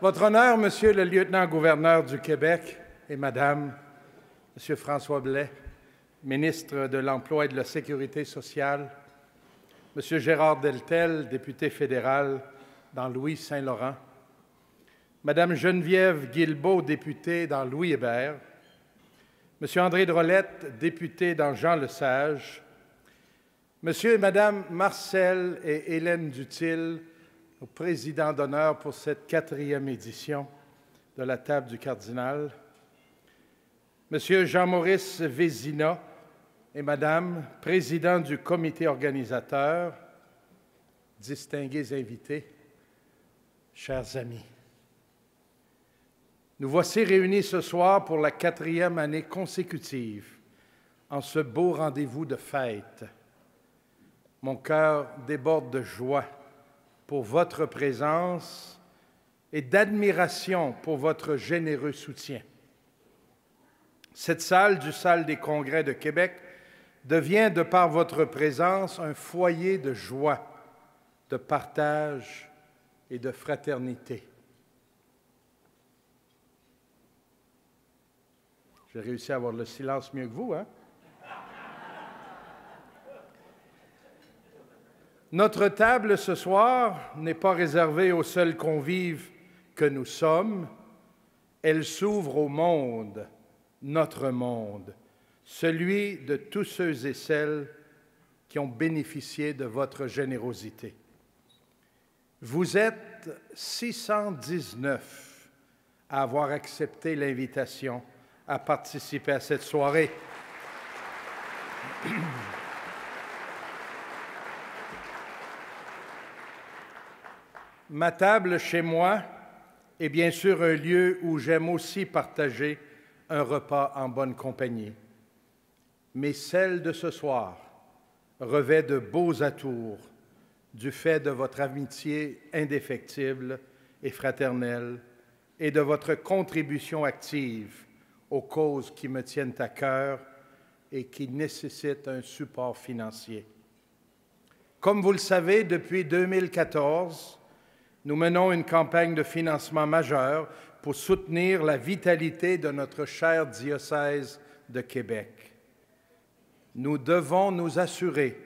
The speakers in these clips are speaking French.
Votre Honneur, Monsieur le lieutenant-gouverneur du Québec et Madame, Monsieur François Blais, ministre de l'Emploi et de la Sécurité sociale, Monsieur Gérard Deltel, député fédéral dans Louis-Saint-Laurent, Madame Geneviève Guilbeault, députée dans Louis-Hébert, Monsieur André Drolette, député dans Jean-Lesage, Monsieur et Madame Marcel et Hélène Dutil, président d'honneur pour cette 4e édition de la Table du Cardinal, Monsieur Jean-Maurice Vézina et Madame, président du comité organisateur, distingués invités, chers amis. Nous voici réunis ce soir pour la 4e année consécutive en ce beau rendez-vous de fête. Mon cœur déborde de joie pour votre présence et d'admiration pour votre généreux soutien. Cette salle du Salle des Congrès de Québec devient, de par votre présence, un foyer de joie, de partage et de fraternité. J'ai réussi à avoir le silence mieux que vous, hein? Notre table ce soir n'est pas réservée aux seuls convives que nous sommes. Elle s'ouvre au monde, notre monde, celui de tous ceux et celles qui ont bénéficié de votre générosité. Vous êtes 619 à avoir accepté l'invitation à participer à cette soirée. Ma table chez moi est bien sûr un lieu où j'aime aussi partager un repas en bonne compagnie. Mais celle de ce soir revêt de beaux atours du fait de votre amitié indéfectible et fraternelle et de votre contribution active aux causes qui me tiennent à cœur et qui nécessitent un support financier. Comme vous le savez, depuis 2014, nous menons une campagne de financement majeure pour soutenir la vitalité de notre cher diocèse de Québec. Nous devons nous assurer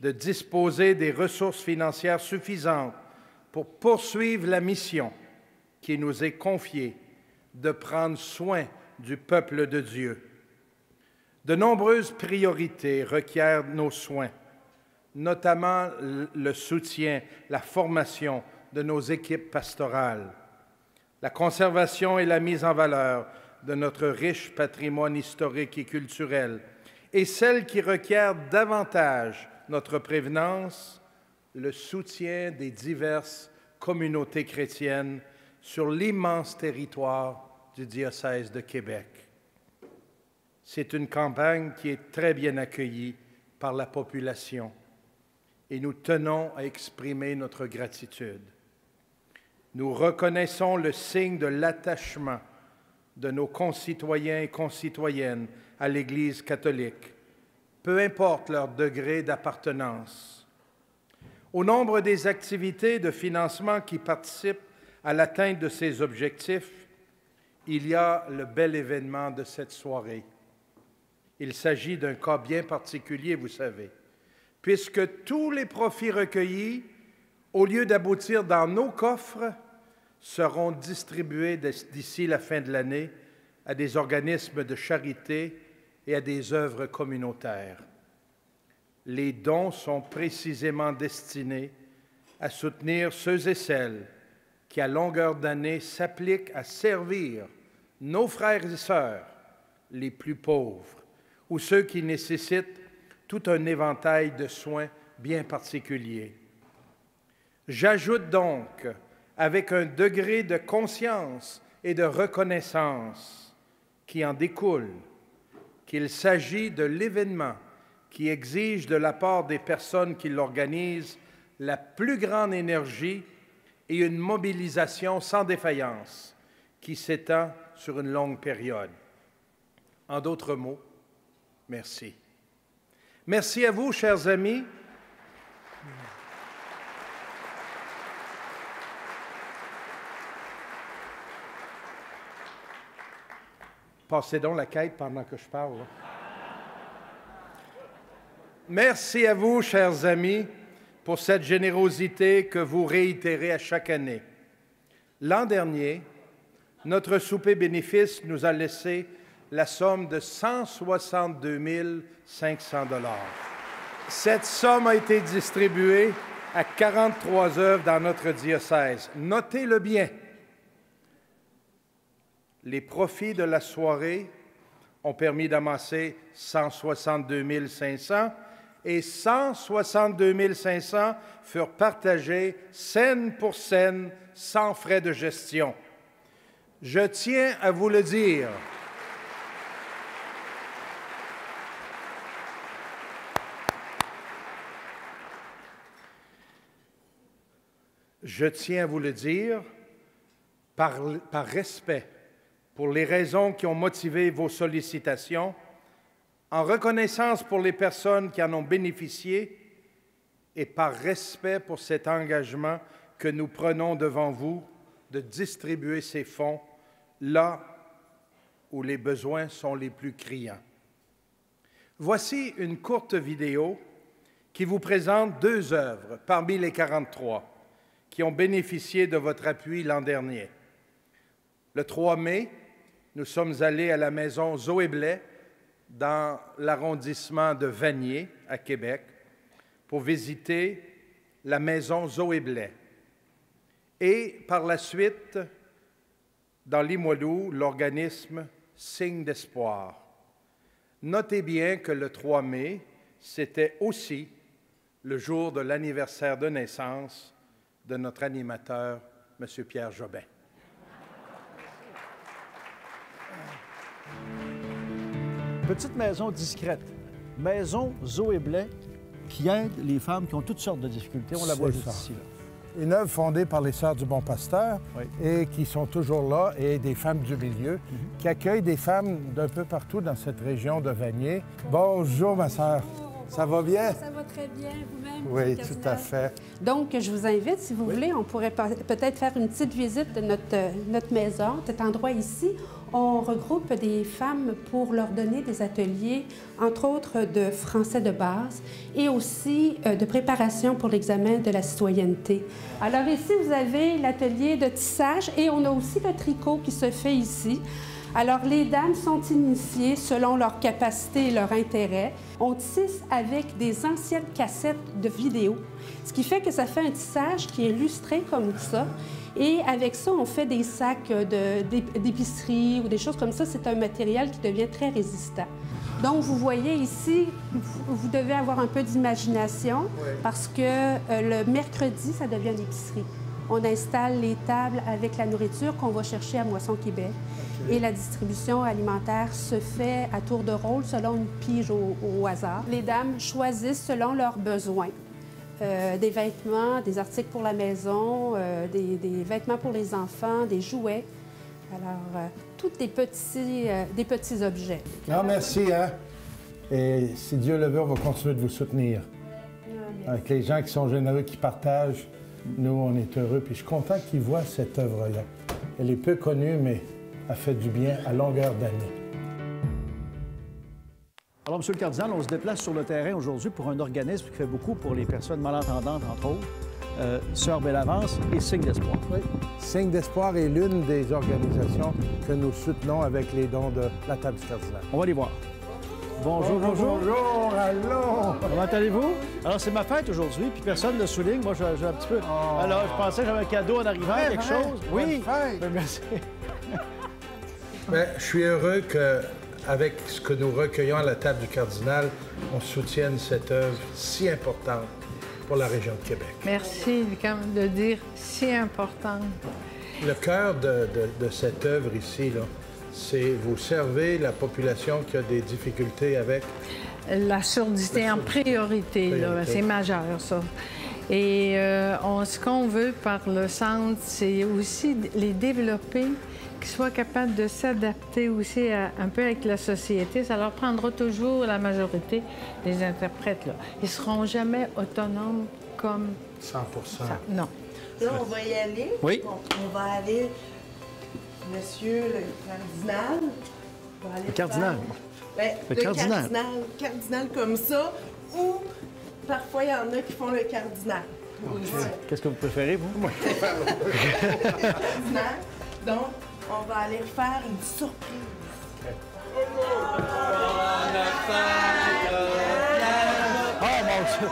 de disposer des ressources financières suffisantes pour poursuivre la mission qui nous est confiée de prendre soin du peuple de Dieu. De nombreuses priorités requièrent nos soins, notamment le soutien, la formation de nos équipes pastorales, la conservation et la mise en valeur de notre riche patrimoine historique et culturel, et celles qui requièrent davantage notre prévenance, le soutien des diverses communautés chrétiennes sur l'immense territoire du diocèse de Québec. C'est une campagne qui est très bien accueillie par la population et nous tenons à exprimer notre gratitude. Nous reconnaissons le signe de l'attachement de nos concitoyens et concitoyennes à l'Église catholique, peu importe leur degré d'appartenance. Au nombre des activités de financement qui participent à l'atteinte de ces objectifs, il y a le bel événement de cette soirée. Il s'agit d'un cas bien particulier, vous savez, puisque tous les profits recueillis, au lieu d'aboutir dans nos coffres, seront distribués d'ici la fin de l'année à des organismes de charité et à des œuvres communautaires. Les dons sont précisément destinés à soutenir ceux et celles qui, à longueur d'année, s'appliquent à servir nos frères et sœurs les plus pauvres ou ceux qui nécessitent tout un éventail de soins bien particuliers. J'ajoute donc, avec un degré de conscience et de reconnaissance qui en découle, qu'il s'agit de l'événement qui exige de la part des personnes qui l'organisent la plus grande énergie et une mobilisation sans défaillance qui s'étend sur une longue période. En d'autres mots, merci. Merci à vous, chers amis. Passez donc la quête pendant que je parle. Là. Merci à vous, chers amis, pour cette générosité que vous réitérez à chaque année. L'an dernier, notre souper bénéfice nous a laissé la somme de 162 500 $. Cette somme a été distribuée à 43 œuvres dans notre diocèse. Notez-le bien. Les profits de la soirée ont permis d'amasser 162 500 et 162 500 furent partagés scène pour scène sans frais de gestion. Je tiens à vous le dire. Je tiens à vous le dire par respect pour les raisons qui ont motivé vos sollicitations, en reconnaissance pour les personnes qui en ont bénéficié et par respect pour cet engagement que nous prenons devant vous de distribuer ces fonds là où les besoins sont les plus criants. Voici une courte vidéo qui vous présente 2 œuvres parmi les 43 qui ont bénéficié de votre appui l'an dernier. Le 3 mai, nous sommes allés à la maison Zoé Blais, dans l'arrondissement de Vanier, à Québec, pour visiter la maison Zoé Blais. Et par la suite, dans Limoilou, l'organisme Signe d'espoir. Notez bien que le 3 mai, c'était aussi le jour de l'anniversaire de naissance de notre animateur, M. Pierre Jobin. Petite maison discrète, maison Zoé Blais, qui aide les femmes qui ont toutes sortes de difficultés. On la voit juste ici. Là. Une œuvre fondée par les Sœurs du Bon Pasteur, oui, et qui sont toujours là, et des femmes du milieu, qui accueillent des femmes d'un peu partout dans cette région de Vanier. Bonjour, ma sœur. Ça va bien? Ça va très bien, vous-même? Oui, tout à fait. Donc, je vous invite, si vous voulez, on pourrait peut-être faire une petite visite de notre maison, cet endroit ici. On regroupe des femmes pour leur donner des ateliers, entre autres de français de base et aussi de préparation pour l'examen de la citoyenneté. Alors ici, vous avez l'atelier de tissage et on a aussi le tricot qui se fait ici. Alors, les dames sont initiées selon leur capacité et leur intérêt. On tisse avec des anciennes cassettes de vidéos, ce qui fait que ça fait un tissage qui est lustré comme ça. Et avec ça, on fait des sacs d'épicerie ou des choses comme ça. C'est un matériel qui devient très résistant. Donc, vous voyez ici, vous devez avoir un peu d'imagination parce que le mercredi, ça devient l'épicerie. On installe les tables avec la nourriture qu'on va chercher à Moisson-Québec. Et la distribution alimentaire se fait à tour de rôle selon une pige au hasard. Les dames choisissent selon leurs besoins. Des vêtements, des articles pour la maison, des vêtements pour les enfants, des jouets. Alors, tous des petits objets. Non, merci, hein? Et si Dieu le veut, on va continuer de vous soutenir. Avec les gens qui sont généreux, qui partagent, nous, on est heureux. Puis je suis content qu'ils voient cette œuvre-là. Elle est peu connue, mais elle fait du bien à longueur d'année. Alors, Monsieur le cardinal, on se déplace sur le terrain aujourd'hui pour un organisme qui fait beaucoup pour les personnes malentendantes, entre autres, Sœurs Bellavance et Signe d'espoir. Oui. Signe d'espoir est l'une des organisations que nous soutenons avec les dons de la table du cardinal. On va les voir. Bonjour, bonjour. Bonjour, allô. Comment allez-vous? Alors, c'est ma fête aujourd'hui, puis personne ne le souligne. Moi, j'ai un petit peu... Alors, je pensais que j'avais un cadeau en arrivant, quelque chose. Oui. Ben, merci. Bien, je suis heureux qu'avec ce que nous recueillons à la table du cardinal, on soutienne cette œuvre si importante pour la région de Québec. Merci de dire si importante. Le cœur de cette œuvre ici, là, c'est vous servez la population qui a des difficultés avec... La surdité en priorité, c'est majeur, ça. Et ce qu'on veut par le centre, c'est aussi les développer, qu'ils soient capables de s'adapter aussi un peu avec la société. Ça leur prendra toujours la majorité des interprètes, là. Ils ne seront jamais autonomes comme... 100%. Ça. Non. Là, on va y aller. Oui. On va aller, monsieur le cardinal, On va aller Le cardinal. faire, ben, Le le cardinal. cardinal comme ça, ou parfois il y en a qui font le cardinal. Qu'est-ce que vous préférez, vous? Cardinal. Donc, on va aller faire une surprise. Oh, mon Dieu!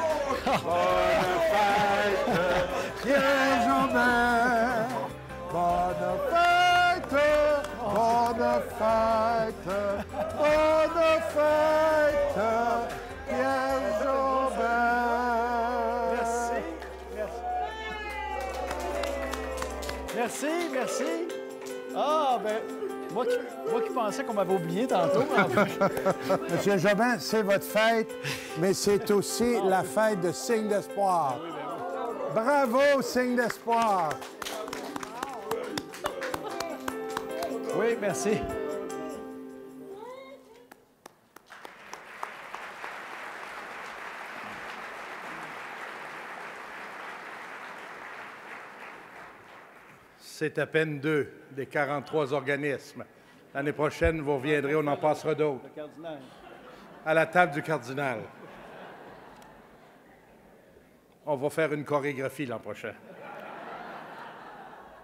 Pierre Jobin, bonne fête, Pierre Jobin. Merci, merci. Ah, ben, moi qui pensais qu'on m'avait oublié tantôt. Monsieur Jobin, c'est votre fête, mais c'est aussi la fête de Signe d'espoir. Bravo, Signe d'espoir. Oui, merci. C'est à peine 2 des 43 organismes. L'année prochaine, vous reviendrez, on en passera d'autres. Le cardinal. À la table du cardinal. On va faire une chorégraphie l'an prochain.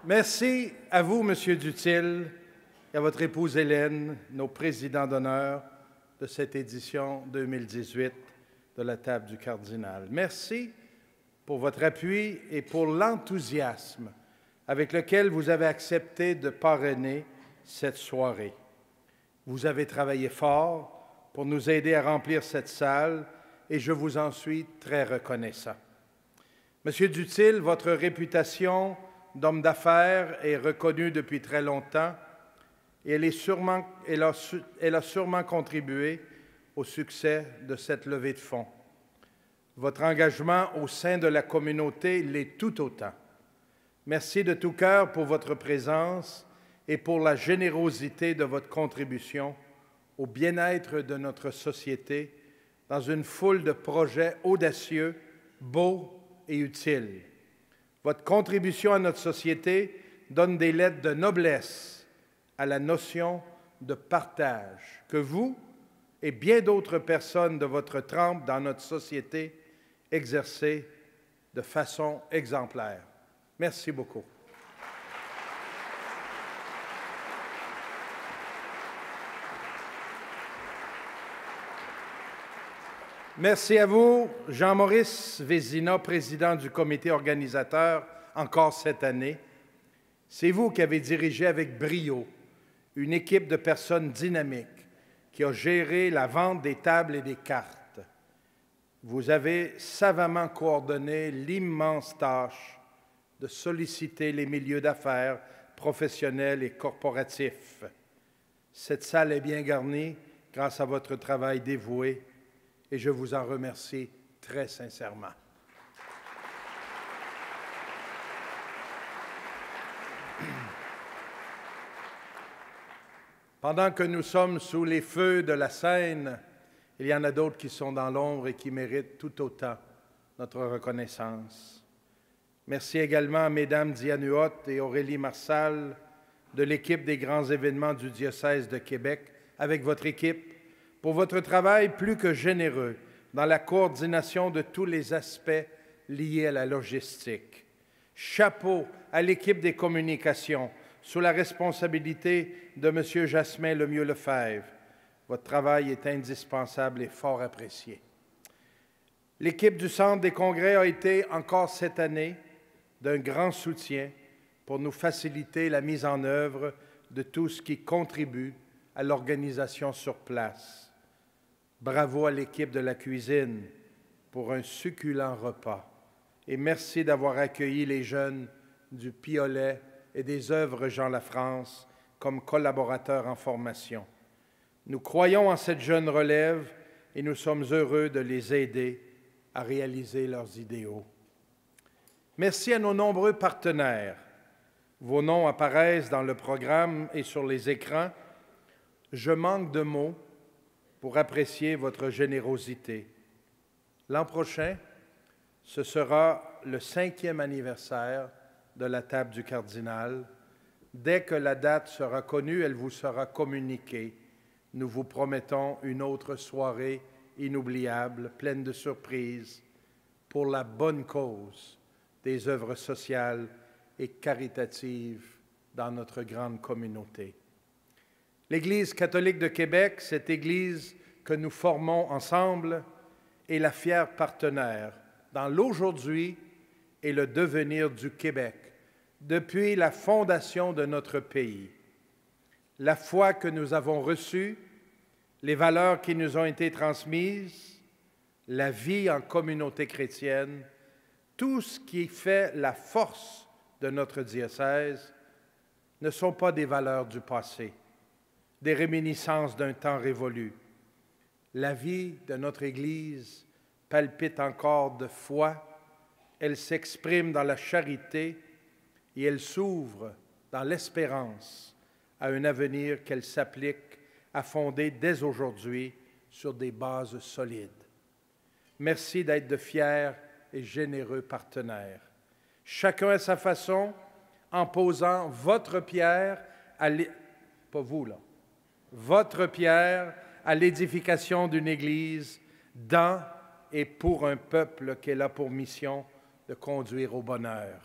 Merci à vous, Monsieur Duthil, et à votre épouse Hélène, nos présidents d'honneur de cette édition 2018 de la table du cardinal. Merci pour votre appui et pour l'enthousiasme avec lequel vous avez accepté de parrainer cette soirée. Vous avez travaillé fort pour nous aider à remplir cette salle et je vous en suis très reconnaissant. Monsieur Duthil, votre réputation d'homme d'affaires est reconnue depuis très longtemps et elle a sûrement contribué au succès de cette levée de fonds. Votre engagement au sein de la communauté l'est tout autant. Merci de tout cœur pour votre présence et pour la générosité de votre contribution au bien-être de notre société dans une foule de projets audacieux, beaux et utiles. Votre contribution à notre société donne des lettres de noblesse à la notion de partage que vous et bien d'autres personnes de votre trempe dans notre société exercez de façon exemplaire. Merci beaucoup. Merci à vous, Jean-Maurice Vézina, président du comité organisateur, encore cette année. C'est vous qui avez dirigé avec brio une équipe de personnes dynamiques qui a géré la vente des tables et des cartes. Vous avez savamment coordonné l'immense tâche de solliciter les milieux d'affaires professionnels et corporatifs. Cette salle est bien garnie grâce à votre travail dévoué et je vous en remercie très sincèrement. Pendant que nous sommes sous les feux de la scène, il y en a d'autres qui sont dans l'ombre et qui méritent tout autant notre reconnaissance. Merci également à Mesdames Diane Huot et Aurélie Marsal de l'équipe des grands événements du diocèse de Québec, avec votre équipe, pour votre travail plus que généreux dans la coordination de tous les aspects liés à la logistique. Chapeau à l'équipe des communications, sous la responsabilité de M. Jasmin Lemieux-Lefebvre. Votre travail est indispensable et fort apprécié. L'équipe du Centre des congrès a été, encore cette année, d'un grand soutien pour nous faciliter la mise en œuvre de tout ce qui contribue à l'organisation sur place. Bravo à l'équipe de la cuisine pour un succulent repas et merci d'avoir accueilli les jeunes du Piolet et des œuvres Jean Lafrance comme collaborateurs en formation. Nous croyons en cette jeune relève et nous sommes heureux de les aider à réaliser leurs idéaux. Merci à nos nombreux partenaires. Vos noms apparaissent dans le programme et sur les écrans. Je manque de mots pour apprécier votre générosité. L'an prochain, ce sera le 5e anniversaire de la table du cardinal. Dès que la date sera connue, elle vous sera communiquée. nous vous promettons une autre soirée inoubliable, pleine de surprises, pour la bonne cause des œuvres sociales et caritatives dans notre grande communauté. L'Église catholique de Québec, cette Église que nous formons ensemble, est la fière partenaire dans l'aujourd'hui et le devenir du Québec depuis la fondation de notre pays. La foi que nous avons reçue, les valeurs qui nous ont été transmises, la vie en communauté chrétienne, tout ce qui fait la force de notre diocèse ne sont pas des valeurs du passé, des réminiscences d'un temps révolu. La vie de notre Église palpite encore de foi, elle s'exprime dans la charité et elle s'ouvre dans l'espérance à un avenir qu'elle s'applique à fonder dès aujourd'hui sur des bases solides. Merci d'être de fiers et généreux partenaires. Chacun à sa façon, en posant votre pierre votre pierre à l'édification d'une Église dans et pour un peuple qu'elle a pour mission de conduire au bonheur.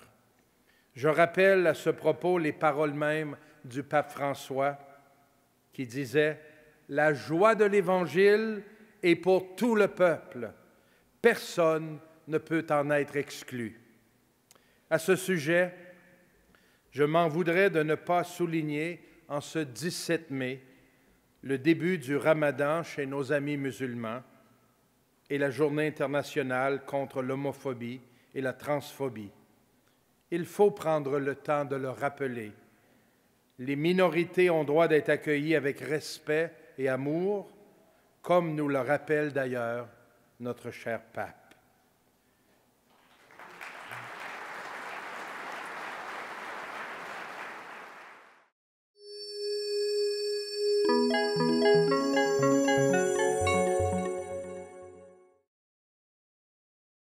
Je rappelle à ce propos les paroles mêmes du pape François qui disait « La joie de l'Évangile est pour tout le peuple. Personne ne peut en être exclu. » À ce sujet, je m'en voudrais de ne pas souligner en ce 17 mai le début du Ramadan chez nos amis musulmans et la Journée internationale contre l'homophobie et la transphobie. Il faut prendre le temps de le rappeler. Les minorités ont droit d'être accueillies avec respect et amour, comme nous le rappelle d'ailleurs notre cher pape.